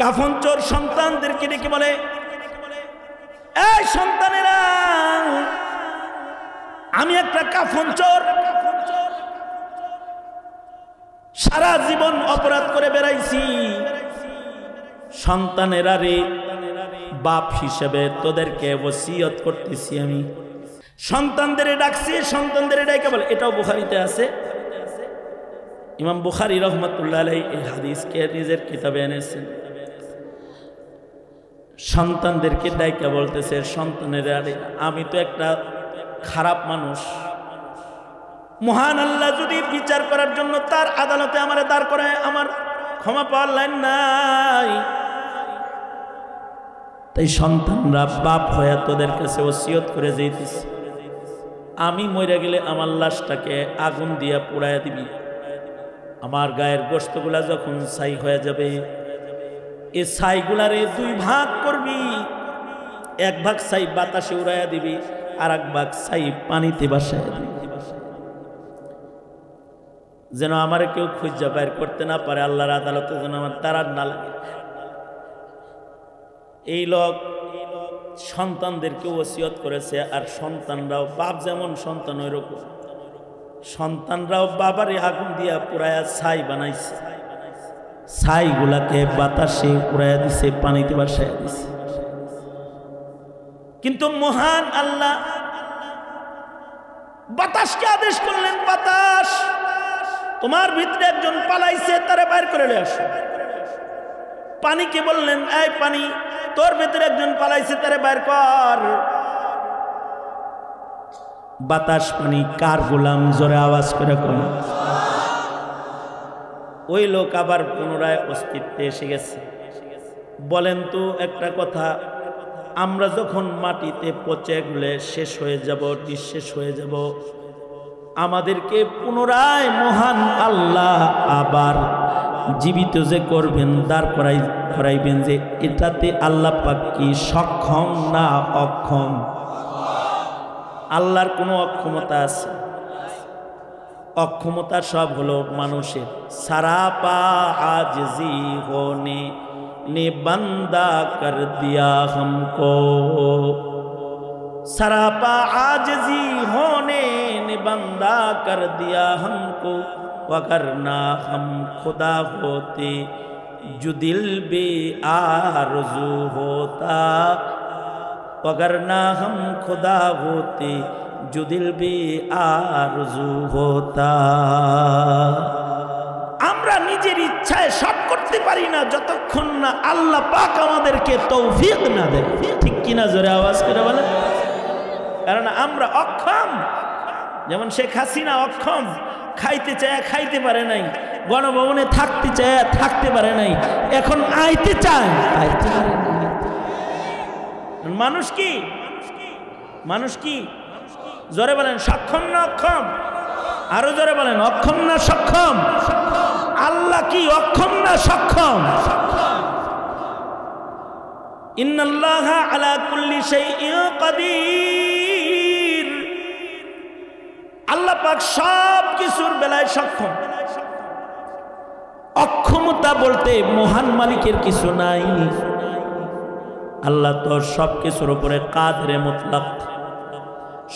কাফন চোর সন্তানদেরকে ডেকে বলে, এই সন্তানেরা, আমি একটা কাফন চোর, সারা জীবন অপরাধ করে বেড়াইছি। সন্তানেরা রে, বাপ হিসেবে তোদেরকে ওসিয়ত করতেছি আমি। সন্তানদের ডাকছি, সন্তানদের ডাকে বলে, এটাও বুখারীতে আছে। ইমাম বুখারী রহমাতুল্লাহ আলাইহি এই হাদিসকে নিজের কিতাবে এনেছেন। সন্তানদেরকে ডাইকা বলতেছে, সন্তানেরা রে, আমি তো একটা খারাপ মানুষ, মহান আল্লাহ যদি বিচার করার জন্য তার আদালতে আমারে দাঁড় করায়, আমার ক্ষমা পাওয়ার লাইন নাই। তাই সন্তানরা বাপ হয়ে তোদের কাছে ওসিয়ত করে যেতেছে, আমি মরে গেলে আমার লাশটাকে আগুন দিয়া পুড়াইয়া দিবি। আমার গায়ের গোশতগুলা যখন ছাই হয়ে যাবে, এই ছাইগুলারে দুই ভাগ করবি, এক ভাগ ছাই বাতাসে উড়াইয়া দিবি, আর এক ভাগ ছাই পানিতে ভাসাইয়া দিবি, যেন আমার কেউ খুঁজা বাইর করতে না পারে, আল্লাহর আদালতে যেন আমার তারার না লাগে। এই লোক সন্তানদেরকে ওসিয়ত করেছে, আর সন্তানরাও বাপ যেমন সন্তান ওই রকম, সন্তানরাও বাবারে আগুন দিয়া পুরায়া ছাই বানাইছে, ছাইগুলাকে বাতাসে উড়াইয়া দিছে, পানিতে ভাসাইয়া দিছে। কিন্তু মহান আল্লাহ বাতাসকে আদেশ করলেন, বাতাস, তোমার ভিতরে একজন পালাইছে, তারে বাইর করে নিয়ে আসো। পানিকে বললেন, এই পানি, তোর ভিতরে একজন পালাইছে, তারে বাইর কর। বাতাস, পানি কার গোলাম? জোরে আওয়াজ করে কোন? ওই লোক আবার পুনরায় অস্তিত্বে এসে গেছে। বলেন তো একটা কথা, আমরা যখন মাটিতে পচে গেলে শেষ হয়ে যাব, নিঃশেষ হয়ে যাব, আমাদেরকে পুনরায় মহান আল্লাহ আবার জীবিত যে করবেন, দাঁড় করাইবেন, যে এটাতে আল্লাহ পাক কি সক্ষম না অক্ষম? আল্লাহর কোনো অক্ষমতা আছে? অক্ষমতা সব হলো মানুষের। সারাপা আজজি হোনে ने बंदा कर दिया हमको, सरापा आजजी होने ने बंदा कर दिया हमको, वगरना हम खुदा होते जो दिल बे आरज़ू होता, वगरना हम खुदा होते जो दिल बे आरज़ू होता। আমরা নিজের ইচ্ছায় সব করতে পারি না যতক্ষণ না আল্লাহ পাক আমাদেরকে তৌফিক না দেয়। ঠিক কিনা? জোরে আওয়াজ করে বলেন। কারণ আমরা অক্ষম, যেমন শেখ হাসিনা অক্ষম, খাইতে চায় খাইতে পারে নাই, গণভবনে থাকতে চায় থাকতে পারে নাই, এখন আইতে চায় আইতে পারে না। মানুষ কি? মানুষ কি? জোরে বলেন, সক্ষম না অক্ষম? আরো জোরে বলেন, অক্ষম না সক্ষম? আল্লাহ কি অক্ষম না সক্ষম? ইন্নাল্লাহা আলা কুল্লি শাইইন কাদির। আল্লাহ পাক সব কিছুর বেলায় সক্ষম। অক্ষমতা বলতে মহান মালিকের কিছু নাই। আল্লাহ তো সব কিছুর উপরে কাদরে মুতলাক।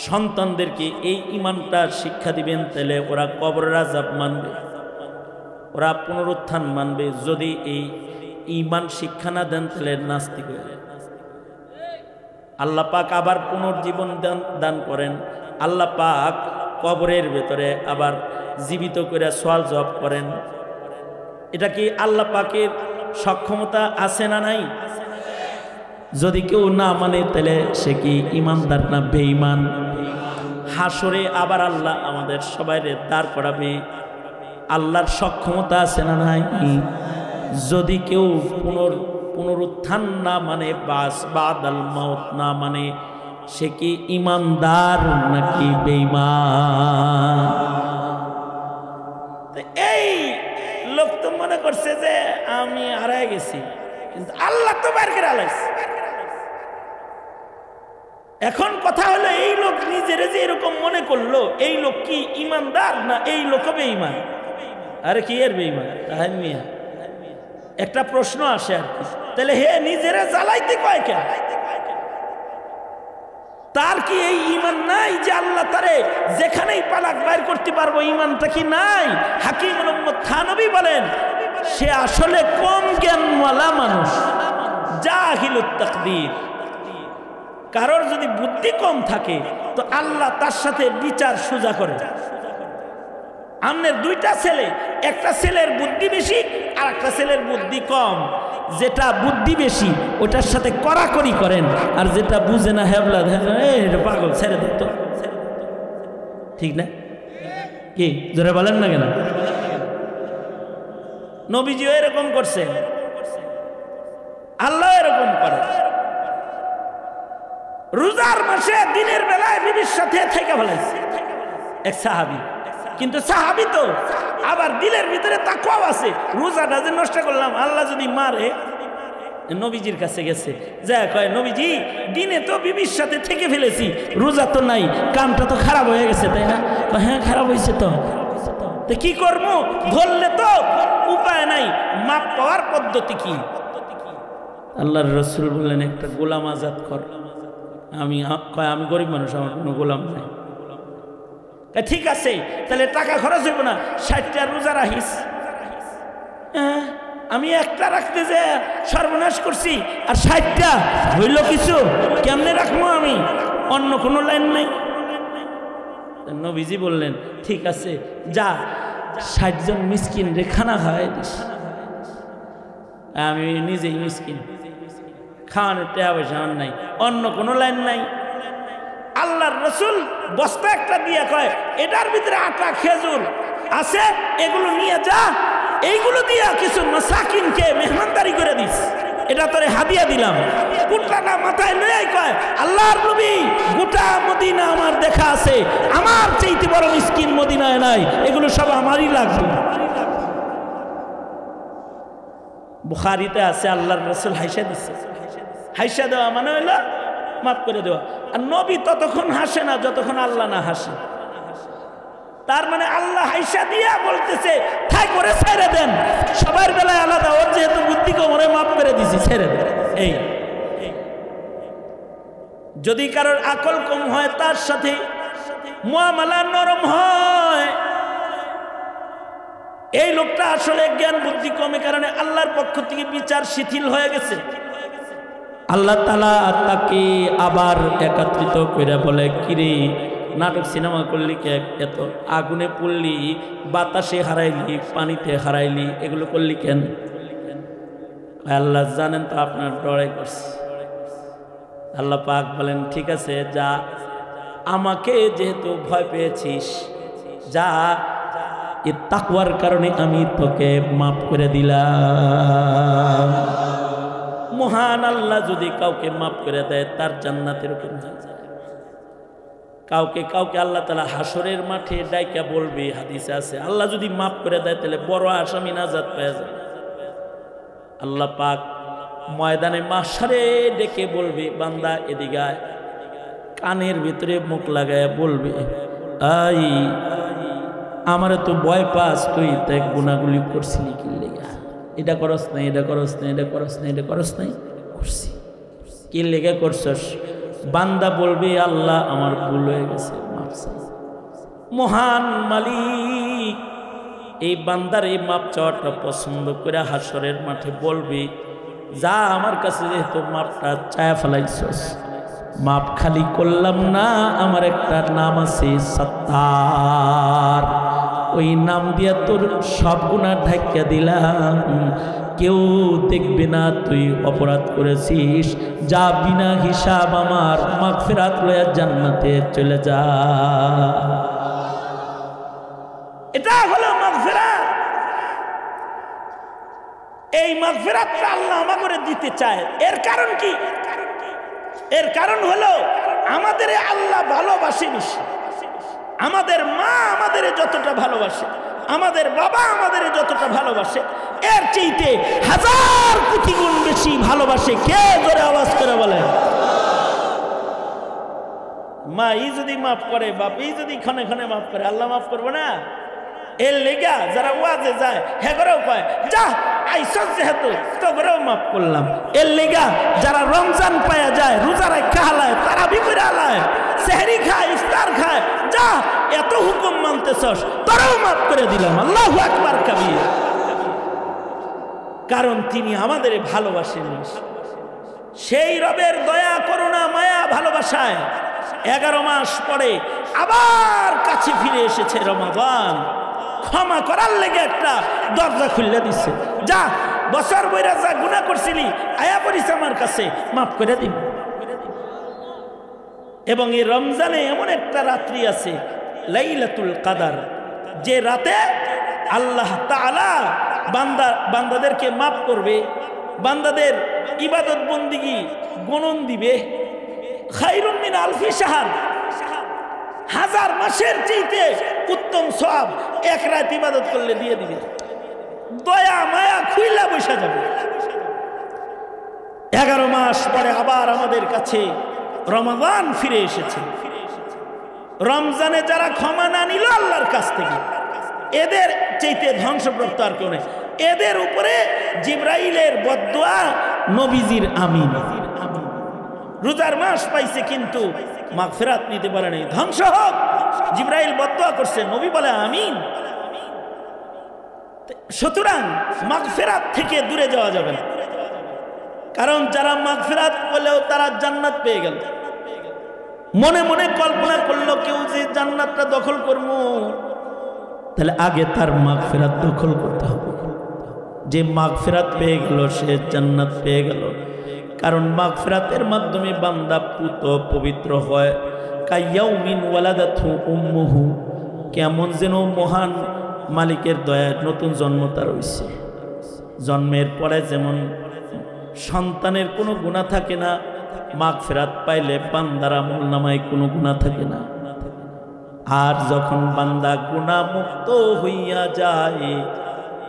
সন্তানদেরকে এই ঈমানটা শিক্ষা দিবেন, তাহলে ওরা কবরের আযাব মানবে, ওরা পুনরুত্থান মানবে। যদি এই ঈমান শিক্ষা না দেন, তাহলে নাস্তিক হয়ে যায়। আল্লাহ পাক আবার পুনর্জীবন দান করেন। আল্লাহ পাক কবরের ভেতরে আবার জীবিত করে সওয়াল জবাব করেন। এটা কি আল্লাহ পাকের সক্ষমতা আছে না নাই? যদি কেউ না মানে, তাহলে সে কি ঈমানদার না বেঈমান? হাসরে আবার আল্লাহ আমাদের সবাইরে দাঁড় করাবে। আল্লাহর সক্ষমতা আছে না নাই? যদি কেউ পুনরুত্থান না মানে, বাদাল মাউত না মানে, সে কি ঈমানদার নাকি বেঈমান? এই লোক তো মনে করছে যে আমি হারায় গেছি, কিন্তু আল্লাহ তো বের করে আলাইছে। এখন কথা হলো, এই লোক নিজের যে এরকম মনে করলো, এই লোক কি ঈমানদার না এই লোক বেঈমান? আরে কি এর বেঈমান? রাহেন মিয়া, একটা প্রশ্ন আসে আর কি, তাহলে হে নিজেরা জ্বালাইতে কয় কেন? তার কি এই ঈমান নাই যে আল্লাহ তারে যেখানেই পালাক বাইর করতে পারবো? ঈমানটা কি নাই? হাকিমুল উম্মত থানবী বলেন সে আসলে কম জ্ঞানওয়ালা মানুষ, জাহিলুত তাকদীর। কারোর যদি বুদ্ধি কম থাকে তো আল্লাহ তার সাথে বিচার সোজা করে। আমনের দুইটা ছেলে, একটা ছেলের বুদ্ধি বেশি আর একটা ছেলের বুদ্ধি কম। যেটা বুদ্ধি বেশি ওটার সাথে কড়াকড়ি করেন, আর যেটা বুঝে না হেবলা এটা পাগল ছেড়ে দিত, ঠিক না? কি জোরে বলেন না কেন? নবীজিও এরকম করছে, আল্লাহ এরকম করে। রোজার মাসে দিনের বেলায় বিবির সাথে থেকে ফেলাইছে এক সাহাবী, কিন্তু সাহাবী তো আবার দিলের ভিতরে তাকওয়া আছে। রোজাটা যে নষ্ট করলাম, আল্লাহ যদি মারে, নবীজির কাছে গেছে, যা কয় নবীজি দিনে তো বিবির সাথে থেকে ফেলেছি, রোজা তো নাই, কামটা তো খারাপ হয়ে গেছে, তাই না? হ্যাঁ খারাপ হয়েছে তো কি করবো? ধরলে তো উপায় নাই, মাপ পাওয়ার পদ্ধতি কি? আল্লাহর রাসূল বললেন একটা গোলাম আজাদ কর। আমি গরিব মানুষ, আমার কোনো গোলাম নাই। ঠিক আছে, তাহলে টাকা খরচ হইব না, 60টা রোজা রাখিস। আমি একটা রাখতে যে সর্বনাশ করছি, আর 60টা হইল কিছু, কেমনে রাখবো আমি? অন্য কোনো লাইন নাই। নবীজি বললেন ঠিক আছে, যা 60 জন মিসকিন রে খানা খাওয়াই দিস। আমি নিজেই মিসকিন, খাওয়ানোর টাকা পয়সা আমার নাই, অন্য কোনো লাইন নাই। আল্লাহর রাসূল বস্তা একটা দিয়া কয়, এটার ভিতরে আটা খেজুর আছে, এগুলো নিয়ে যা, এইগুলো দিয়া কিছু মাসাকিনকে মেহমানদারি করে দিস, এটা তোরে হাদিয়া দিলাম। কুটলাটা মাথায় লইয়াই কয়, আল্লাহর নবী গোটা মদিনা আমার দেখা আছে, আমার চাইতে বড় মিসকিন মদিনায় নাই, এগুলো সব আমারই লাগবে। বুখারীতে আছে আল্লাহর রাসূল হাইসা দিচ্ছে। হাইসা দেওয়া মানে হইল মাফ করে দেওয়া। আর নবী ততক্ষণ হাসে না যতক্ষণ আল্লাহ না হাসে। তার মানে আল্লাহ হাইসা দিয়া বলতেছে থাই করে ছেড়ে দেন, সবার বেলায় আলাদা, ওর যেহেতু বুদ্ধি কম ওরে মাফ করে দিছি, ছেড়ে দেন। এই যদি কারোর আকল কম হয় তার সাথে মুআমালা নরম হয়, এই লোকটা আসলে জ্ঞান বুদ্ধি কমে কারণে আল্লাহর পক্ষ থেকে বিচার শিথিল হয়ে গেছে। আল্লাহ তাআলা তাকে আবার একত্রিত করে বলে, কিরে নাটক সিনেমা করলি কে? এত আগুনে পড়লি, বাতাসে হারাইলি, পানিতে হারাইলি, এগুলো করলি কেন? আল্লাহ জানেন তো আপনার ডরাই করছে। আল্লাহ পাক বলেন ঠিক আছে, যা, আমাকে যেহেতু ভয় পেয়েছিস, যা, এই তাকওয়ার কারণে আমি তোকে মাফ করে দিলাম। মহান আল্লাহ যদি কাউকে মাফ করে দেয় তার জান্নাতের উপর হয়ে যায়। কাউকে কাউকে আল্লাহ তাআলা হাসরের মাঠে ডাইকা বলবে, হাদিসে আছে, আল্লাহ যদি মাফ করে দেয় তাহলে বড় আসামি নাজাত পেয়ে যাবে। আল্লাহ পাক ময়দানে মাশারে ডেকে বলবে, বান্দা এদিকে আয়, কানের ভিতরে মুখ লাগায় বলবে, আই আমারে তো ভয় পাস, তুই তাই গুনাহগুলি করছিলি কি লেগা? এটা করস নাই, এটা করস নাই, এটা করস নাই, এটা করস নাই, করছি। কি লেগে করছস? বান্দা বলবে, আল্লাহ আমার ভুল হয়ে গেছে, মাফ চাই। মহান মালিক এই বান্দার এই মাপ চাওয়াটা পছন্দ করে হাসরের মাঠে বলবে, যা, আমার কাছে যেহেতু মাপটা চায়া ফেলাইছস, মাপ খালি করলাম না, আমার একটা নাম আছে সত্তার, ওই নাম দিয়া তোর সব গুনাহ ঢাকিয়া দিলাম, কেউ দেখবে না তুই অপরাধ করেছিস, যা বিনা হিসাব আমার মাগফিরাত লইয়া জান্নাতে চলে যা। এটা হলো মাগফিরাত। এই মাগফিরাতটা আল্লাহ আমাকে দিতে চায়। এর কারণ কি? এর কারণ হলো আমাদের আল্লাহ ভালোবাসে বেশি। আমাদের মা আমাদের যতটা ভালোবাসে, আমাদের বাবা আমাদের যতটা ভালোবাসে, এর চাইতে 1000 কোটি গুণ বেশি ভালোবাসে কে? জোরে আওয়াজ করে বলেন। মা ই যদি মাফ করে, বাপ ই যদি ক্ষণে ক্ষণে মাফ করে, আল্লাহ মাফ করবো না? এর লেগা যারা ওয়াজে যায় হেগরেও কয় যা আইসস যেহেতু তোগরেও মাফ করলাম। এর লেগা যারা রমজান পায়া যায় রোজা রাখা হালায় তারাবি করে হালায় সেহরি খায় ইফতার খায় যা এত হুকুম মানতেছস তোরাও মাফ করে দিলাম। আল্লাহু আকবার কাবীর। কারণ তিনি আমাদের ভালোবাসেন। সেই রবের দয়া করুণা মায়া ভালোবাসায় 11 মাস পরে আবার কাছে ফিরে এসেছে রমাদান। ক্ষমা করার লেগে একটা দরজা খুলে দিচ্ছে, যা বছর বইরা যা গুনাহ করছিলি আয়া পড়িস আমার কাছে মাফ করে দিন। এবং এই রমজানে এমন একটা রাত্রি আছে লাইলাতুল কদর, যে রাতে আল্লাহ তাআলা বান্দাদেরকে মাফ করবে, বান্দাদের ইবাদত বন্দিগি গণন দিবে। খায়রুম মিন আলফি শাহর, 1000 মাসের চাইতে উত্তম সওয়াব এক রাত ইবাদত করলে দিয়ে দিবে। দয়া মায়া খুইলা বসা যাবে। 11 মাস পরে আবার আমাদের কাছে রমাদান ফিরে এসেছে। রমজানে যারা ক্ষমা না নিল আল্লাহর কাছ থেকে, এদের চাইতে ধ্বংসপ্রাপ্ত আর কেউ নেই। এদের উপরে জিবরাইলের বদদুয়া, নবীজির আমিন। রোজার মাস পাইছে কিন্তু মাগফিরাত নিতে পারে নাই, ধ্বংস হোক। জিবরাইল বদদুয়া করছে, নবী বলে আমিন। সুতরাং মাগফিরাত থেকে দূরে যাওয়া যাবে না। কারণ যারা মাগফিরাত পেলেও তারা জান্নাত পেয়ে গেল। মনে মনে কল্পনা করলো কেউ যে জান্নাতটা দখল করবো, তাহলে আগে তার মাগফিরাত দখল করতে হবে। যে মাগফিরাত পেয়ে গেল সে জান্নাত পেয়ে গেল। কারণ মাগফিরাতের মাধ্যমে বান্দা পুত পবিত্র হয়। কায়াউমিন ওয়ালাদাতহু উম্মুহু, কেমন যেন মহান মালিকের দয়ায় নতুন জন্ম তার হইছে। জন্মের পরে যেমন সন্তানের কোনো গুনাহ থাকে না, মাগফিরাত পাইলে বান্দার আমলনামায় কোনো গুনাহ থাকে না। আর যখন বান্দা গুনাহ মুক্ত হইয়া যায়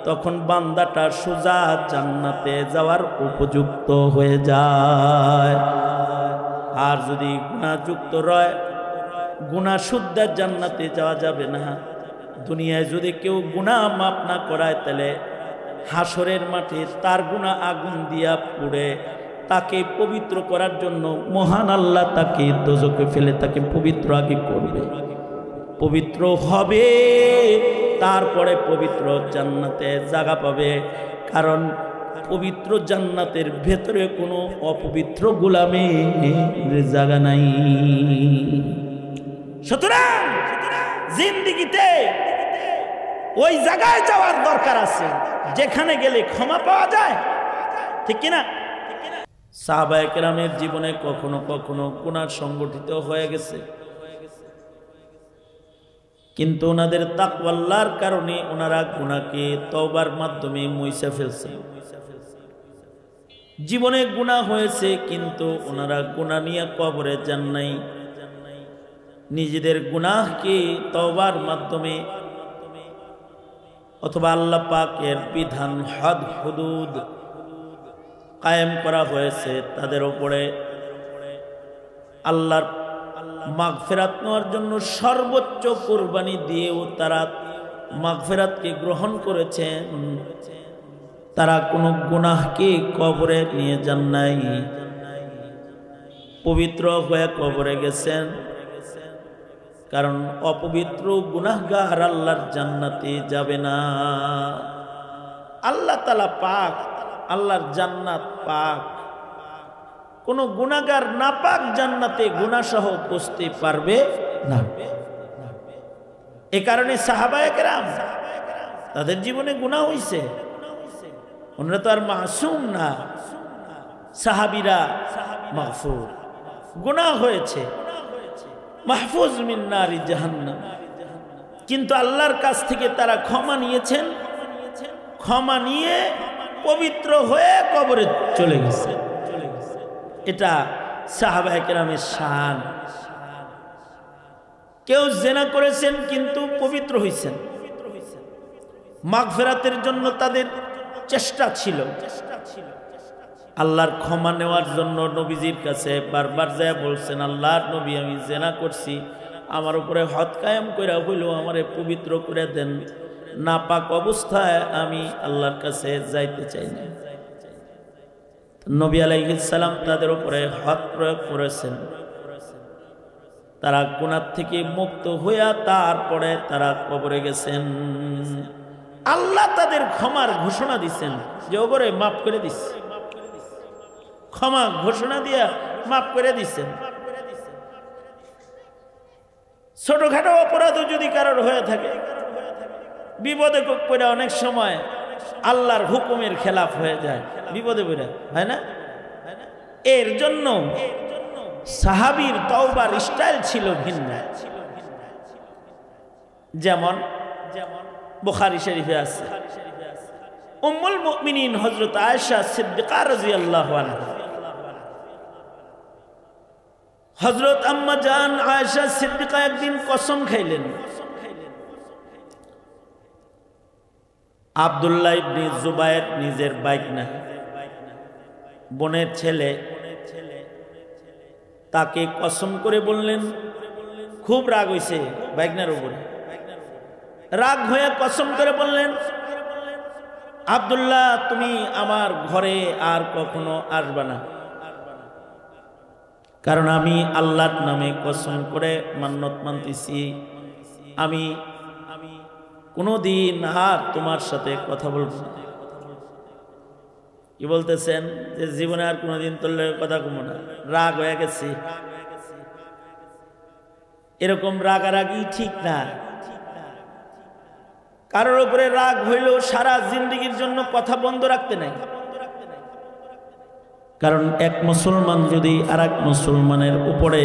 তখন বান্দাটা সোজা জান্নাতে যাওয়ার উপযুক্ত হয়ে যায়। আর যদি গুনাহযুক্ত রয়, গুনাহ শুদ্ধ জান্নাতে যাওয়া যাবে না। দুনিয়ায় যদি কেউ গুনাহ মাফ না করায় তাহলে হাসরের মাঠে তার গুনাহ আগুন দিয়া পুড়ে তাকে পবিত্র করার জন্য মহান আল্লাহ তাকে দোজখে ফেলে তাকে পবিত্র আগে করবে, পবিত্র হবে, তারপরে পবিত্র জান্নাতে জায়গা পাবে। কারণ পবিত্র জান্নাতের ভেতরে কোনো অপবিত্র গোলামের জায়গা নাই। সুতরাং জিন্দেগিতে ওই জায়গায় যাওয়ার দরকার আছে যেখানে গেলে ক্ষমা পাওয়া যায়, ঠিক কিনা? সাহাবায়ে কেরামের জীবনে কখনো কখনো গুনাহ সংগঠিত হয়ে গেছে, কিন্তু ওনাদের তাকওয়া আল্লাহর কারণে ওনারা গুনাহকে তওবার মাধ্যমে মুছে ফেলছে। জীবনে গুনাহ হয়েছে কিন্তু ওনারা গুনাহ নিয়ে কবরে যান নাই। নিজেদের গুনাহকে তওবার মাধ্যমে অথবা আল্লাহ পাকের বিধান হদ হুদুদ কায়েম করা হয়েছে তাদের উপরে। আল্লাহর মাগফিরাত নেওয়ার জন্য সর্বোচ্চ কুরবানি দিয়েও তারা মাগফিরাতকে গ্রহণ করেছেন। তারা কোনো গুনাহকে কবরে নিয়ে যান নাই, পবিত্র হয়ে কবরে গেছেন। কারণ অপবিত্র গুনাহগার আল্লাহর জান্নাতে যাবে না। আল্লাহ তাআলা পাক, আল্লাহর জান্নাত পাক। কোন গুনাহগার নাপাক জান্নাতে গুনাহ সহ পৌঁছতে পারবে না। এই কারণে সাহাবায়ে কেরাম তাদের জীবনে গুনাহ হইছে, ওনারা তো আর মাসুম না। সাহাবীরা মাগফুর, গুনাহ হয়েছে, মাহফুজ মিন নারি জাহান্নাম, কিন্তু আল্লাহর কাছ থেকে তারা ক্ষমা নিয়েছেন। ক্ষমা নিয়ে পবিত্র হয়ে কবরে চলে গেছে। এটা সাহাবায়ে কেরামের শান। কেউ জিনা করেছেন কিন্তু পবিত্র হয়েছেন, মাগফিরাতের জন্য তাদের চেষ্টা ছিল। আল্লাহর ক্ষমা নেওয়ার জন্য নবীজির কাছে বারবার যায় বলছেন, আল্লাহর নবী আমি জিনা করছি, আমার উপরে হদ কায়েম কইরা হইলেও আমারে পবিত্র করে দেন। নাপাক অবস্থায় আমি আল্লাহর কাছে যাইতে চাই না। নবী আলাইহিস সালাম তাদের উপরে হক প্রয়োগ করেছেন, তারা গুনাহ থেকে মুক্ত হইয়া তারপরে তারা কবরে গেছেন। আল্লাহ তাদের ক্ষমার ঘোষণা দিচ্ছেন যে ওপরে মাফ করে দিচ্ছে, ক্ষমা ঘোষণা দিয়া মাফ করে দিচ্ছেন। ছোটখাটো অপরাধও যদি কারোর হয়ে থাকে, বিপদে পড়ে অনেক সময় আল্লাহর হুকুমের খেলাফ হয়ে যায়, বিপদে পড়ে হয় না? এর জন্য সাহাবীর তওবার স্টাইল ছিল ভিন্ন। যেমন বুখারী শরীফে আছে, উম্মুল মুমিনিন হযরত আয়েশা সিদ্দিকা রাদিয়াল্লাহু আনহা, হযরত আম্মা জান আয়েশা সিদ্দিকা একদিন কসম খাইলেন, আব্দুল্লাহ ইবনে জুবায়ের নিজের বাইকনা বোনের ছেলে, তাকে কসম করে বললেন, খুব রাগ হইছে বাইকনার উপরে, রাগ হয়ে কসম করে বললেন, আব্দুল্লাহ তুমি আমার ঘরে আর কখনো আসবা না, কারণ আমি আল্লাহর নামে কসম করে মান্নত মানতেছি, আমি কোনোদিন আর তোমার সাথে কথা বলবো না। কি বলতেছেন যে জীবনে আর কোনোদিন তোর কথা কমো না, রাগ হয়ে গেছি। এরকম রাগারাগি ঠিক না। কারোর উপরে রাগ হইলেও সারা জিন্দগির জন্য কথা বন্ধ রাখতে নাই। কারণ এক মুসলমান যদি আর এক মুসলমানের উপরে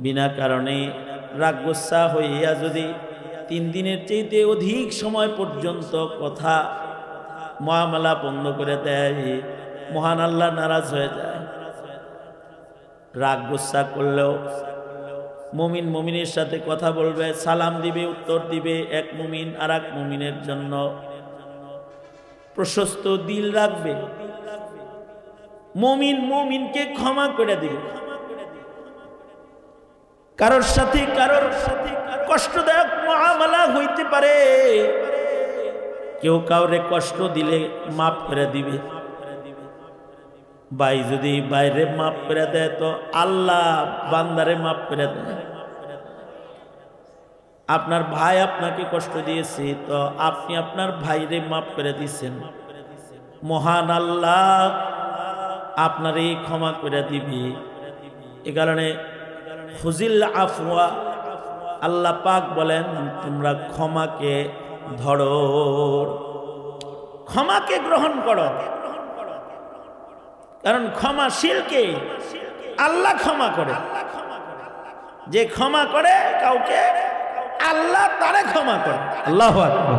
বিনা কারণে রাগ গুসা হইয়া যদি 3 দিনের চাইতে অধিক সময় পর্যন্ত কথা মুআমালা বন্ধ করে দেয়, মহান আল্লাহ নারাজ হয়ে যায়। রাগ গুসা করলেও মুমিন মুমিনের সাথে কথা বলবে, সালাম দিবে, উত্তর দিবে, এক মুমিন আর এক মুমিনের জন্য প্রশস্ত দিল রাখবে, মুমিন মুমিনকে ক্ষমা করে দিবে। কারোর সাথে কষ্টদায়ক মুআমালা হইতে পারে, কেউ কাউরে কষ্ট দিলে মাফ করে দিবে। ভাই যদি বাইরে মাফ করে দেয় তো আল্লাহ বান্দারে মাফ করে দেয়। আপনার ভাই আপনাকে কষ্ট দিয়েছে তো আপনি আপনার ভাইরে মাফ করে দিয়েছেন, মহান আল্লাহ আপনারই ক্ষমা করে দিবি। এ কারণে খুজিল আফওয়া, আল্লাহ পাক বলেন তোমরা ক্ষমাকে ধরো, ক্ষমাকে গ্রহণ করো। কারণ ক্ষমাশীলকে আল্লাহ ক্ষমা করে, যে ক্ষমা করে কাউকে আল্লাহ তারে ক্ষমা করে। আল্লাহু আকবার।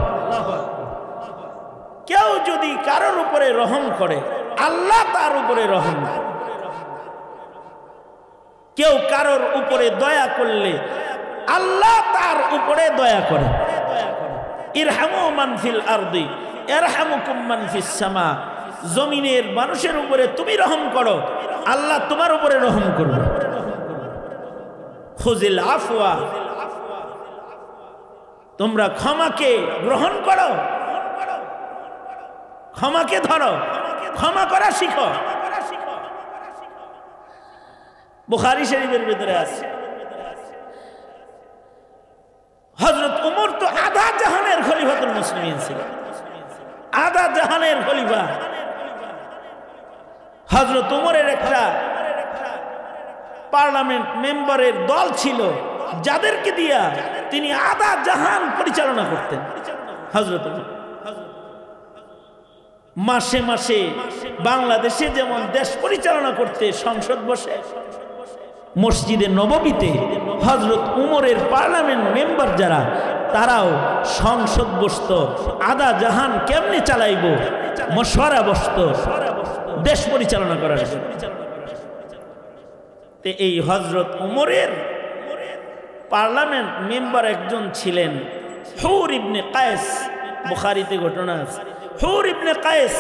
কেউ যদি কারোর উপরে রহম করে আল্লাহ তার উপরে রহম করে। কেউ কারোর উপরে দয়া করলে আল্লাহ তার উপরে দয়া করে। ইরহামু মান ফিল আরদি ইয়ারহামুকুম মান ফিস সামা, জমিনের মানুষের উপরে তুমি রহম করো, আল্লাহ তোমার উপরে রহম করবে। খুজিল আফওয়া, তোমরা ক্ষমাকে গ্রহণ করো, ক্ষমাকে ধরো, ক্ষমা করা শিখো। বুখারী শরীফের ভিতরে আছে, হযরত উমর তো আধা জাহানের খলিফাতুল মুসলিমিন ছিলেন, আধা জাহানের খলিফা। হযরত উমরের একটা পার্লামেন্ট মেম্বারের দল ছিল, যাদেরকে দিয়া তিনি আধা জাহান পরিচালনা করতেন। হযরত উমর মাসে মাসে বাংলাদেশে যেমন দেশ পরিচালনা করতে সংসদ বসে, মসজিদে নববীতে হযরত উমরের পার্লামেন্ট মেম্বার যারা, তারাও সংসদ বসত, আধা জাহান কেমনে চালাইব মশওয়ারা বসত দেশ পরিচালনা করার জন্য। এই হযরত উমরের পার্লামেন্ট মেম্বার একজন ছিলেন হুর ইবনে কায়েস, বুখারীতে ঘটনা আছে। হুর ইবনে কায়েস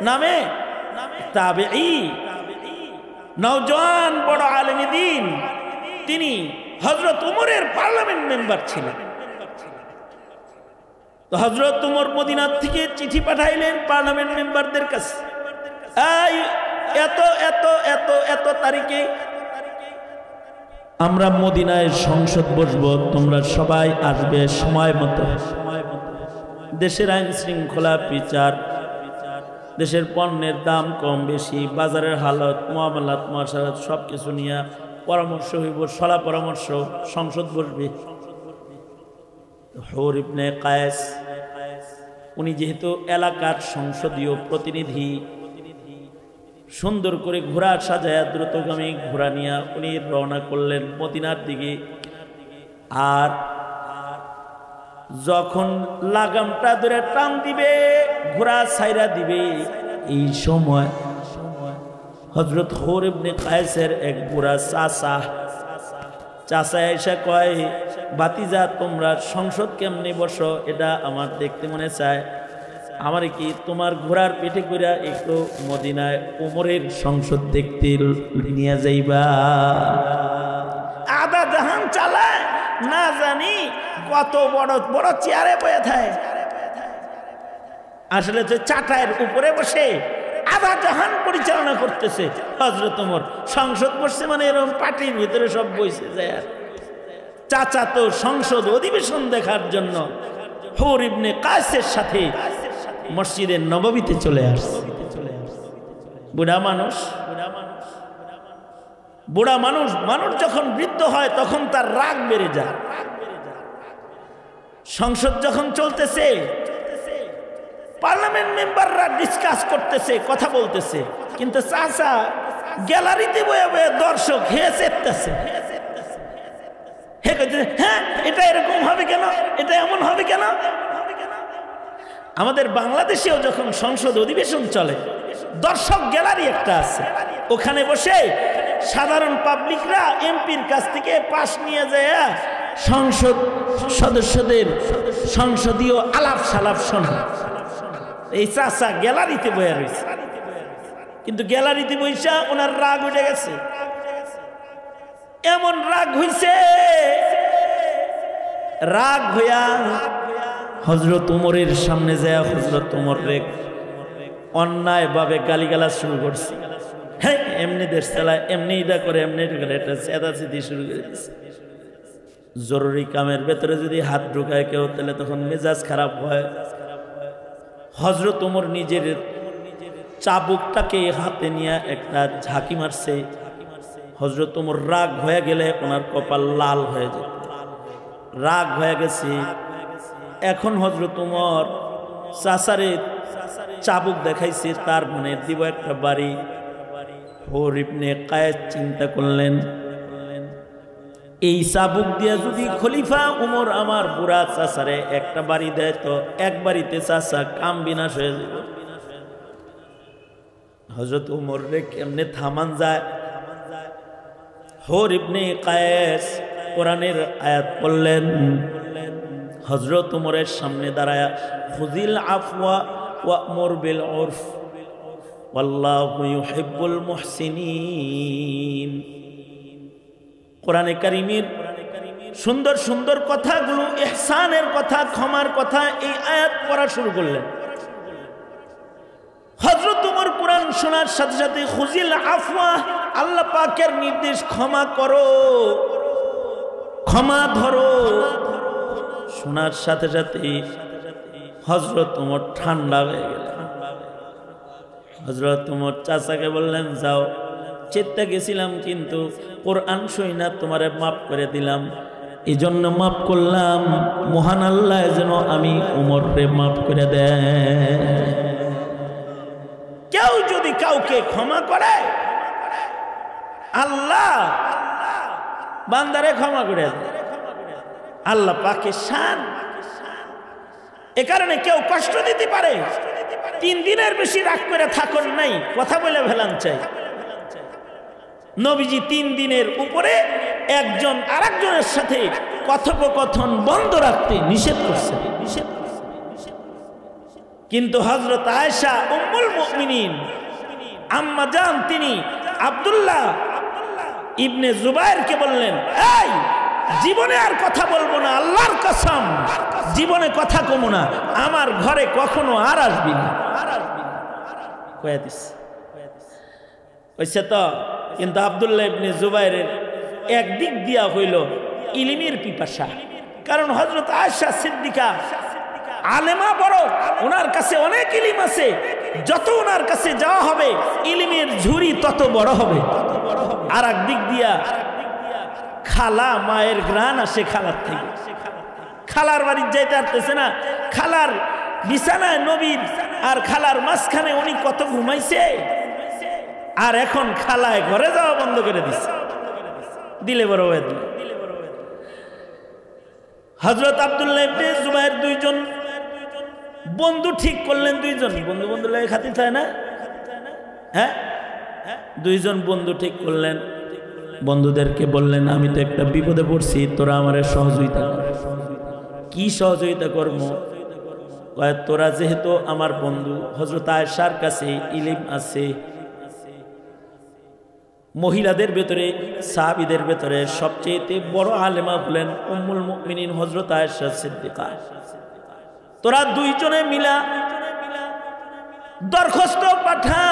নামে তাবেঈ, নওজোয়ান বড় আলেম দ্বীন, তিনি হযরত উমরের পার্লামেন্ট মেম্বার ছিলেন। তো হযরত ওমর মদিনার থেকে চিঠি পাঠাইলেন পার্লামেন্ট মেম্বারদের কাছে, এই এত এত এত এত তারিখে আমরা মদিনায় সংসদ বসবো, তোমরা সবাই আসবে সময় মতো। দেশের আইন শৃঙ্খলা বিচার, দেশের পণ্যের দাম কম বেশি, বাজারের হালত, মুআমালাত মুআশারাত সব কিছু নিয়ে পরামর্শ হইব, সলা পরামর্শ, সংসদ বসবে। হুর ইবনে কায়েস উনি যেহেতু এলাকার সংসদীয় প্রতিনিধি, সুন্দর করে ঘোড়া সাজায়া দ্রুতগামী ঘোড়া নিয়ে উনি রওনা করলেন মদিনার দিকে। আর যখন লাগামটা ধরে টান দিবে, ঘোড়া ছাইরা দিবে, এই সময় হযরত হুর ইবনে কায়েসের এক বুড়া চাচা এসে কয়, ভাতিজা তোমরা সংসদ কেমনে বসো এটা আমার দেখতে মনে চায়, আমার কি তোমার ঘোড়ার পিঠে করে একটু মদিনায় ওমরের সংসদ দেখতে নিয়ে যাইবা? আধা জাহান চালায় না জানি কত বড় বড় চেয়ারে বসে থাকে, আসলে তো চাটায়ের উপরে বসে আধা জাহান পরিচালনা করতেছে হযরত ওমর। সংসদ বসছে মানে এরকম পার্টির ভিতরে সব বসে যায়। আর চাচা তো সংসদ অধিবেশন দেখার জন্য হুর ইবনে কায়েসের সাথে মসজিদে নববীতে চলে আসছে। বুড়া মানুষ মানুষ যখন বৃদ্ধ হয় তখন তার রাগ বেড়ে যায়। সংসদ যখন চলতেছে, পার্লামেন্ট মেম্বাররা ডিসকাস করতেছে, কথা বলতেছে, কিন্তু চাচা গ্যালারিতে বয়ে বয়ে দর্শক হেসেতেছে। হ্যাঁ এটা এরকম হবে কেন, এটা এমন হবে কেন? আমাদের বাংলাদেশেও যখন সংসদ অধিবেশন চলে, দর্শক গ্যালারি একটা আছে, ওখানে বসে সাধারণ পাবলিকরা এমপির কাছ থেকে পাস নিয়ে যায় সংসদ সদস্যদের সংসদীয় আলাপ সালাপ শোনা। এই চাচা গ্যালারিতে বয়ে রয়েছে, কিন্তু গ্যালারিতে বইসা ওনার রাগ উঠে গেছে। এমন রাগ হইছে, রাগ হইয়া হযরত ওমরের সামনে যায় হযরত ওমর রে অন্যায় ভাবে গালিগালাজ শুরু করছে। হ্যাঁ এমনি দেশ চালায়, এমনি এটা করে, এমনি এটা করে, এটা চেঁচাচেঁচি শুরু করে দিচ্ছে। জরুরি কামের ভেতরে যদি হাত ঢুকায় কেউ, তাহলে তখন মেজাজ খারাপ হয়। হযরত ওমর নিজের চাবুকটাকে হাতে নিয়ে একটা ঝাঁকি মারছে। হযরত ওমর রাগ হয়ে গেলে ওনার কপাল লাল হয়ে যেত, রাগ হয়ে গেছে। এখন হযরত ওমর চাচারে চাবুক দেখাইছে, তার মানে দিব একটা বাড়ি। হুর ইবনে কায়েস চিন্তা করলেন, এই চাবুক দিয়ে যদি খলিফা ওমর আমার বুড়া চাচারে একটা বাড়ি দেয়, তো এক বাড়িতে চাচা কাম বিনাশ হয়ে যাবে। হযরত ওমর রে কেমনে থামান যায়? হুর ইবনে কায়েস কোরআনের আয়াত পড়লেন, হযরত ওমরের সামনে দাঁড়ায়া, খুযিল আফওয়া ওয়া'মুর বিল উরফ ওয়াল্লাহু ইউহিব্বুল মুহসিনিন। কোরআনে কারীমের সুন্দর সুন্দর কথাগুলো, ইহসানের কথা, ক্ষমার কথা, এই আয়াত পড়া শুরু করলেন। হযরত ওমর কোরআন শোনার সাথে সাথে খুযিল আফওয়া, আল্লাহ পাকের নির্দেশ, ক্ষমা করো, ক্ষমা ধরো, শোনার সাথে সাথে হযরত ওমর ঠান্ডা হয়ে গেলেন। হযরত ওমর চাচাকে বললেন, যাও, চেষ্টা গেছিলাম কিন্তু কোরআন শুইনা তোমারে মাফ করে দিলাম, এই জন্য মাফ করলাম, মহান আল্লাহ যেন আমি ওমরকে মাফ করে দেয়। কেউ যদি কাউকে ক্ষমা করে, আল্লাহ বান্দারে ক্ষমা করে দেয়, আল্লাহ পাকের শান। এ কারণে কেউ কষ্ট দিতে পারে, 3 দিনের বেশি রাগ করে থাকুন নাই, কথা বলে ফেলান চাই। নবীজি 3 দিনের উপরে একজন আরেকজনের সাথে কথোপকথন বন্ধ রাখতে নিষেধ করছেন। কিন্তু হযরত আয়েশা উম্মুল মুমিনিন আম্মা জান, তিনি আব্দুল্লাহ ইবনে জুবায়েরকে বললেন, এই জীবনে আর কথা বলবো না, আল্লাহর কসম জীবনে কথা কমো না, আমার ঘরে কখনো আর আসবি না, কয়ে দিস হইছে তো। কিন্তু আব্দুল্লাহ ইবনে জুবাইরের একদিক দিয়া হইল ইলমের পিপাসা, কারণ হযরত আয়েশা সিদ্দিকা আলেমা বড়, ওনার কাছে অনেক ইলম আছে, যত ওনার কাছে যাওয়া হবে ইলমের ঝুরি তত বড় হবে। আর একদিক দিয়া খালা, মায়ের গ্রাণ আসে খালার থেকে, খালার বাড়ির যাইতে পারতেছে না, খালার বিছানায় নবীর আর খালার মাঝখানে উনি কত ঘুমাইছে, আর এখন খালায় ঘরে যাওয়া বন্ধ করে দিচ্ছে, দিলে বড় হয়ে দিল। হযরত আব্দুল্লাহ ইবনে জুবাইর দুইজন বন্ধু ঠিক করলেন, দুইজন বন্ধু বন্ধু লাগে খাতির থাকে না, হ্যাঁ, দুইজন বন্ধু ঠিক করলেন, বন্ধুদেরকে বললেন আমি তো একটা বিপদে পড়ছি, তোরা আমার সহযোগিতা কর। কি সহযোগিতা করবো? তোরা যেহেতু আমার বন্ধু, হযরত আয়েশার কাছে ইলম আছে, মহিলাদের ভেতরে সাহাবীদের ভেতরে সবচেয়ে বড় আলেমা হলেন উম্মুল মুমিনিন হযরত আয়েশা সিদ্দিকা। তোরা দুইজনে মিলা দরখাস্ত পাঠা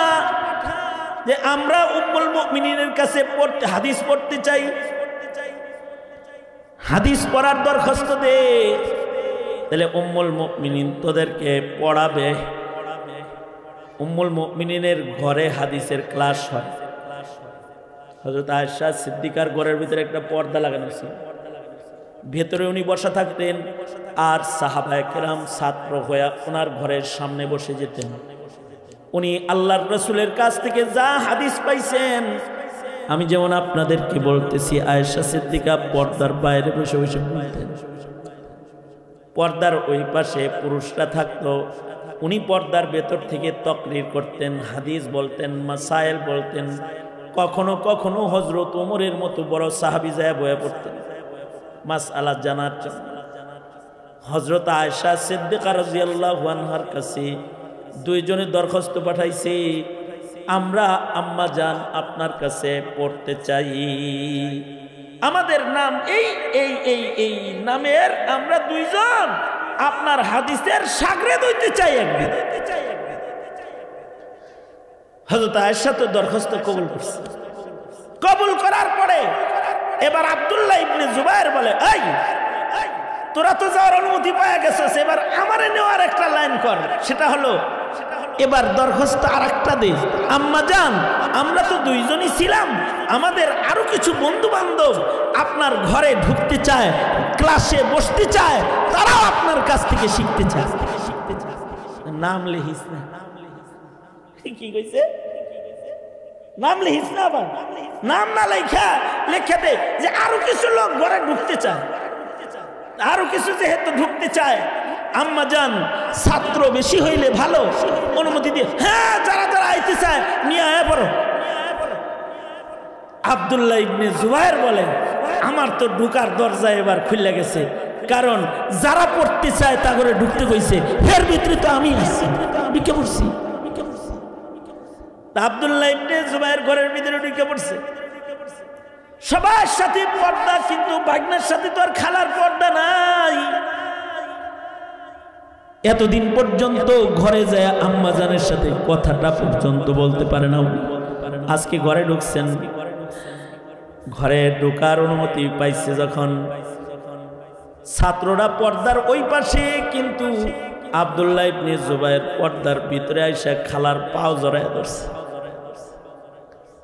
যে আমরা উম্মুল মুমিনিনের কাছে হাদিস পড়তে চাই, হাদিস পড়ার দরখাস্ত দে, তাহলে উম্মুল মুমিনিন তোদেরকে পড়াবে। উম্মুল মুমিনিনের ঘরে হাদিসের ক্লাস হয়। হযরত আয়েশা সিদ্দিকার ঘরের ভিতরে একটা পর্দা লাগানো ছিল, ভেতরে উনি বসা থাকতেন, আর সাহাবায়ে কেরাম ছাত্র হয়ে ওনার ঘরের সামনে বসে যেতেন। উনি আল্লাহর রাসূলের কাছ থেকে যা হাদিস পাইছেন, আমি যেমন আপনাদেরকে বলতেছি, আয়েশা সিদ্দিকা পর্দার বাইরে বসে বসে বলতেন। পর্দার ওই পাশে পুরুষরা থাকতো, উনি পর্দার ভেতর থেকে তাকরীর করতেন, হাদিস বলতেন, মাসায়েল বলতেন। কখনো কখনো হযরত ওমরের মতো বড় সাহাবী যায় বয়ে পড়তেন মাসআলা জানার জন্য। হযরত আয়েশা সিদ্দিকা রাদিয়াল্লাহু আনহার কাছে দুইজনে দরখাস্ত পাঠাইছে, আমরা আম্মা জান আপনার কাছে পড়তে চাই, আমাদের নাম এই এই এই এই নামের আমরা দুইজন আপনার হাদিসের শাগরেদ হইতে চাই একদিন। হযরত আয়েশা তো দরখাস্ত কবুল করছে। কবুল করার পরে এবার আব্দুল্লাহ ইবনে জুবাইর বলে, এই তোরা তো যাওয়ার অনুমতি পাওয়া গেছিস, এবার আমারে নেওয়ার একটা লাইন কর। সেটা হলো এবার দরখাস্ত আর একটা দে, আম্মা জান আমরা তো দুইজনই ছিলাম, আমাদের আরো কিছু বন্ধু বান্ধব আপনার ঘরে ঢুকতে চায়, ক্লাসে বসতে চায়, তারাও আপনার কাছ থেকে শিখতে চায়। নাম লিখিস না, কি কইছে? নাম লিখিস না, আবার নাম না লেখা দে যে আরো কিছু লোক ঘরে ঢুকতে চায়, আরো কিছু যেহেতু ঢুকতে চায়, আম্মা জান ছাত্র বেশি হইলে ভালো, অনুমতি দিয়ে হ্যাঁ যারা যারা আইতে চায় নিয়ে আয় পড়ো। আব্দুল্লাহ ইবনে জুবাইর বলে, আমার তো ঢুকার দরজা এবার খুলে গেছে, কারণ যারা পড়তে চায় তা করে ঢুকতে কইছে, এর ভিতরে তো আমি আছি, ঢুকে পড়ছি। আব্দুল্লাহ ইবনে জুবাইর ঘরের ভিতরে ঢুকে পড়ছে। সবার সাথে পর্দা, কিন্তু ভাগ্নের সাথে তো আর খালার পর্দা নাই। এতদিন পর্যন্ত ঘরে যায় আম্মা জানের সাথে কথাটা পর্যন্ত বলতে পারে না। আজকে ঘরে ঢুকছেন, ঘরে ঢোকার অনুমতি পাইছে যখন, ছাত্ররা পর্দার ওই পাশে, কিন্তু আব্দুল্লাহ ইবনে জুবাইর পর্দার ভিতরে আইসা খালার পাও জড়ায় ধরছে।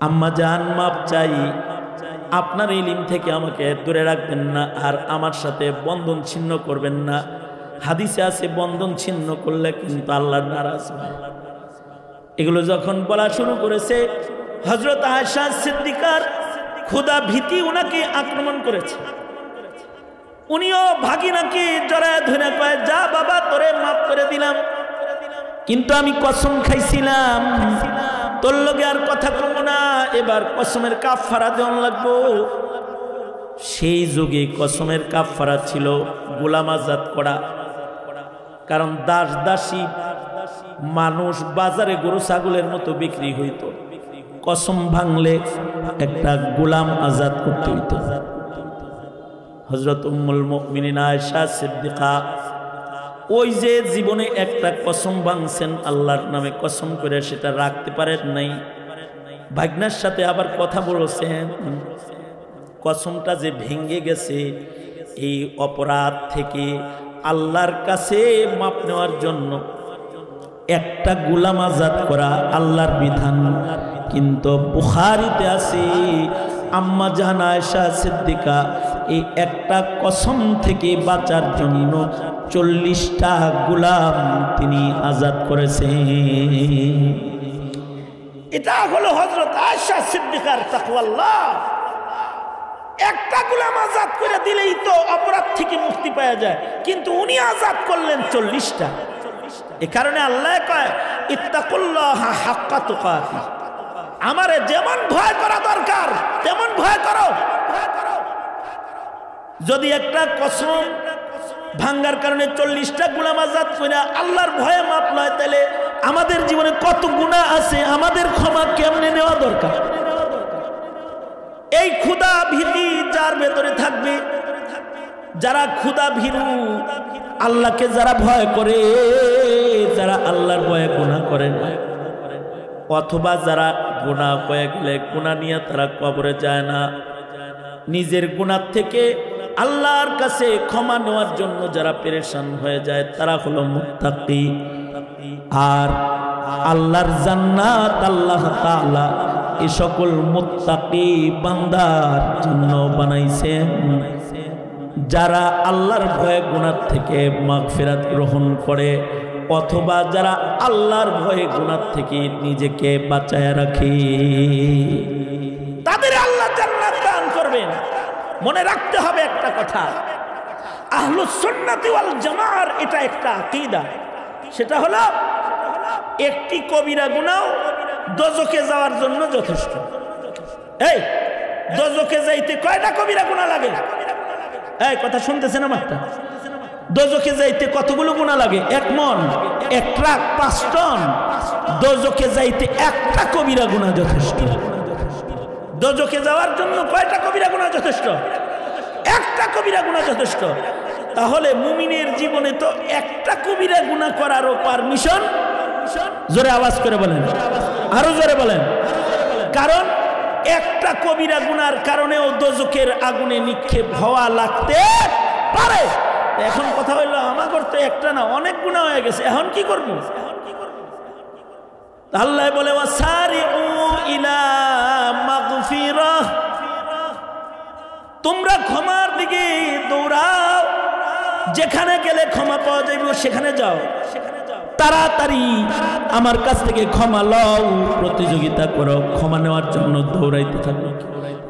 আম্মা জান মাপ চাই, আপনার ইলম থেকে আমাকে দূরে রাখবেন না, আর আমার সাথে বন্ধন ছিন্ন করবেন না। হাদিসে আছে বন্ধন ছিন্ন করলে কিন্তু আল্লাহ নারাজ হয়। এগুলো যখন বলা শুরু করেছে, হযরত আয়েশা সিদ্দিকার ক্ষুধা ভীতি উনাকে আক্রমণ করেছে। উনিও ভাগিনাকে জড়ায় ধরে কয়, যা বাবা তোরে মাফ করে দিলাম, কিন্তু আমি কসম খাইছিলাম তোর লগে আর কথা কমো না, এবার কসমের কাফারা দেওয়া লাগবো। সেই যুগে কসমের কাফারা ছিল গোলাম আজাদ করা, কারণ দাস দাসী মানুষ বাজারে গরু ছাগলের মতো বিক্রি হইত, কসম ভাঙলে একটা গোলাম আজাদ করতে হইত। হযরত উম্মুল মুমিনিন আয়েশা সিদ্দিকা ওই যে জীবনে একটা কসম ভাঙছেন আল্লাহর নামে কসম করে সেটা রাখতে পারেন নাই, ভাগনার সাথে আবার কথা বলেছেন, কসমটা যে ভেঙে গেছে এই অপরাধ থেকে আল্লাহর কাছে মাপ নেওয়ার জন্য একটা গোলাম আজাদ করা আল্লাহর বিধান। কিন্তু বুখারীতে আছে আম্মা জান আয়েশা সিদ্দিকা এই একটা কসম থেকে বাঁচার জন্য 40টা গোলাম তিনি আজাদ করেছেন। এটা হলো হযরত আয়েশা সিদ্দিকার তাকওয়াল্লাহ। একটা গোলাম আজাদ করে দিলেই তো অপরাধ থেকে মুক্তি পাওয়া যায়, কিন্তু উনি আজাদ করলেন 40টা। এই কারণে আল্লাহ কয় ইত্তাকুল্লাহা হাক্কা তুকাতি, আমারে যেমন ভয় করা দরকার তেমন ভয় করো। যদি একটা কসম ভাঙ্গার কারণে 40টা গোলাম আজাদ করে আল্লাহর ভয়ে মাপ লয়, তাহলে আমাদের জীবনে কত গুনাহ আছে, আমাদের ক্ষমা কেমনে নেওয়া দরকার। এই ক্ষুধা ভীতি যার ভেতরে থাকবে, যারা ক্ষুধা ভীরু, আল্লাহকে যারা ভয় করে, যারা আল্লাহর ভয়ে গুনাহ করে না, অথবা যারা গুনাহ হয়ে গেলে গুনাহ নিয়ে তারা কবরে যায় না, নিজের গুনাহ থেকে আল্লাহর কাছে ক্ষমা নেওয়ার জন্য যারা পেরেশান হয়ে যায়, তারা হলো মুত্তাকি। আর আল্লাহর জান্নাত আল্লাহ তাআলা এই সকল মুত্তাকি বান্দার জন্য বানাইছেন, যারা আল্লাহর ভয়ে গুনাহ থেকে মাগফিরাত গ্রহণ করে, অথবা যারা আল্লাহর ভয়ে গুনাহ থেকে নিজেকে বাঁচায় রাখে, তাদের আল্লাহ জান্নাত দান করবেন। মনে রাখতে হবে একটা কথা, আহলুস সুন্নাতি ওয়াল জামাআর এটা একটা আকীদা, সেটা হলো একটি কবিরা গুনাহ দোজখে যাওয়ার জন্য যথেষ্ট। এই দোজখে যাইতে কয়টা কবিরা গুনাহ লাগে? এই কথা শুনতেছেন আমারটা? দোজখে যাইতে কতগুলো গুনাহ লাগে? 1 মণ, 1 ট্রাক, 5 টন। দোজখে যাইতে একটা কবিরা গুনাহ যথেষ্ট। দোজখে যাওয়ার জন্য কয়টা কবিরা গুনাহ যথেষ্ট? একটা কবিরা গুনাহ যথেষ্ট। তাহলে মুমিনের জীবনে তো একটা কবিরা গুনাহ করারও পারমিশন, জোরে আওয়াজ করে বলেন, আরো জোরে বলেন। কারণ একটা কবিরা গুনার কারণেও দোজখের আগুনে নিক্ষেপ হওয়া লাগতে পারে। এখন কথা হইলো আমার তো একটা না, অনেক গুনাহ হয়ে গেছে, এখন কি করব? আল্লাহ বলে ওয়াসারিউ ইলা মাগফিরাহ, তোমরা ক্ষমার দিকে দৌড়াও, যেখানে গেলে ক্ষমা পাওয়া যাবে সেখানে যাও, তাড়াতাড়ি আমার কাছ থেকে ক্ষমা লও, প্রতিযোগিতা করো, ক্ষমা নেওয়ার জন্য দৌড়াইতে থাকো।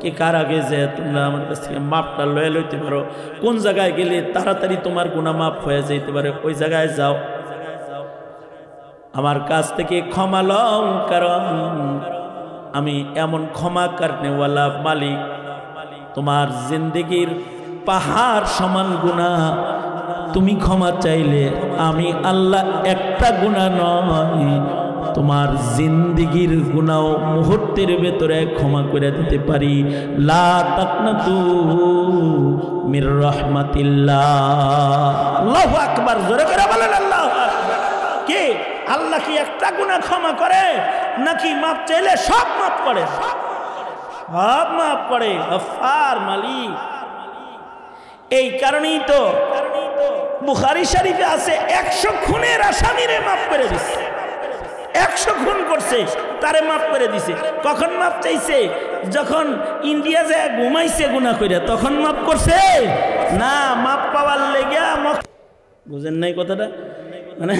কে কার আগে যে তোমরা আমার কাছ থেকে মাপটা লয়ে লইতে পারো, কোন জায়গায় গেলে তাড়াতাড়ি তোমার গুনাহ মাফ হয়ে যাইতে পারে, ওই জায়গায় যাও, আমার কাছ থেকে ক্ষমা লও। কারণ আমি এমন ক্ষমা করনেওয়ালা মালিক, তোমার জিন্দেগির পাহাড় সমান গুনাহ তুমি ক্ষমা চাইলে আমি আল্লাহ একটা গুনাহ নয়, তোমার জিন্দেগির গুনাহ মুহূর্তের ভেতরে ক্ষমা করে দিতে পারি। লা তাকনাতু মির রাহমাতিল্লাহ। আল্লাহু আকবার, জোরে করে বলেন আল্লাহু আকবার। কে আল্লাহ কি একটা গুনাহ ক্ষমা করে নাকি মাপ চাইলে সব মাফ করে? সব মাফ করে, গফফার মালিক। এই কারণেই তো বুখারী শরীফে আছে 100 খুনের আসামিরে মাফ করে দিছে। 100 খুন করছে তারে মাফ করে দিছে। কখন মাফ চাইছে? যখন ইন্ডিয়া যায় ঘুমাইছে গুনাহ কইরা, তখন মাফ করছে না, মাফ পাওয়ার লেগা। বুঝেন নাই কথাটা? মানে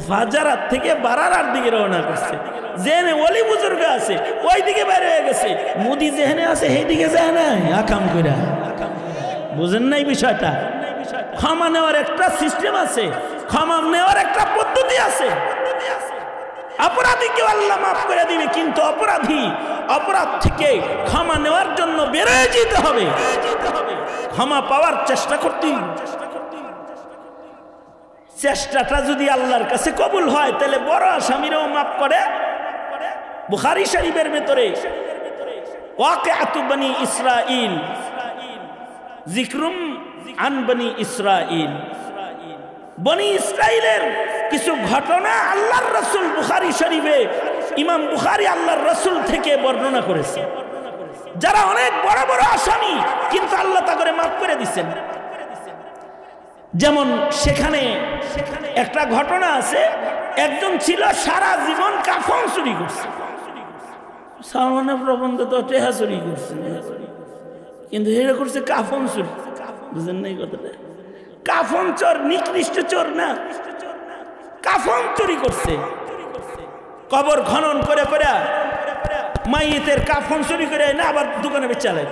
ফাজারাত থেকে বারারার দিকে রওনা করছে, যেখানে ওলি বুজুর্গ আছে ওই দিকে বাইরে হয়ে গেছে, মুদি যেখানে আছে সেই দিকে যায় না, আকাম কইরা। বুঝেন নাই বিষয়টা? ক্ষমা নেওয়ার একটা সিস্টেম আছে, ক্ষমা নেওয়ার একটা পদ্ধতি আছে। অপরাধীকে আল্লাহ মাফ করে দিবে, কিন্তু অপরাধ থেকে ক্ষমা নেওয়ার জন্য বেরোয় যেতে হবে, ক্ষমা পাওয়ার চেষ্টা করতে। চেষ্টাটা যদি আল্লাহর কাছে কবুল হয় তাহলে বড় আসামিরাও মাফ করে। বুখারী শরীফের ভিতরে ওয়াকিআতু বনি ইসরাঈল, জিক্রুম আন বনি ইসরাইল, বনি ইসরাইলের কিছু ঘটনা আল্লাহর রাসূল বুখারী শরীফে ইমাম বুখারী আল্লাহর রাসূল থেকে বর্ণনা করেছে, যারা অনেক বড় বড় আসামি কিন্তু আল্লাহ তা করে মাফ করে দিচ্ছেন। যেমন সেখানে একটা ঘটনা আছে, একজন ছিল সারা জীবন কাফন চুরি করছে। সালমানের প্রবন্ধ তো টেহা চুরি করছে, কিন্তু এটা করছে কাফন চুরি। বুঝেন না এই কথাটা? কাফন চোর, নিকৃষ্ট চোর না, কাফন চুরি করছে। কবর খনন করে করে মাইয়েতের কাফন চুরি করে না আবার দোকানে বেচালে,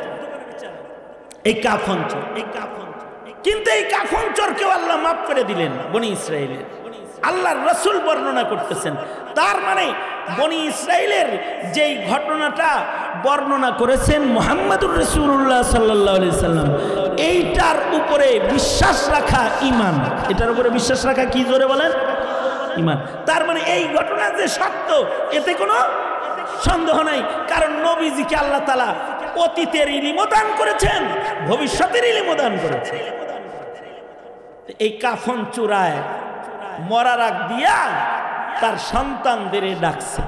এই কাফন চোর। কিন্তু এই কাফন চোরকেও আল্লাহ মাফ করে দিলেন বনি ইসরাইলের। আল্লাহর রাসূল বর্ণনা করতেছেন, তার মানে বনি ইসরাইলের যেই ঘটনাটা বর্ণনা করেছেন মুহাম্মদুর রাসূলুল্লাহ সাল্লাল্লাহু আলাইহি সাল্লাম, এইটার উপরে বিশ্বাস রাখা ঈমান। এটার উপরে বিশ্বাস রাখা কি, জোরে বলেন? ঈমান। তার মানে এই ঘটনা যে সত্য এতে কোনো সন্দেহ নাই, কারণ নবীজিকে আল্লাহ তাআলা অতীতের ইলম দান করেছেন, ভবিষ্যতের ইলম দান করেছেন। এই কাফন চূড়ায় মরার আগ দিয়া তার সন্তানদের ডাকছে।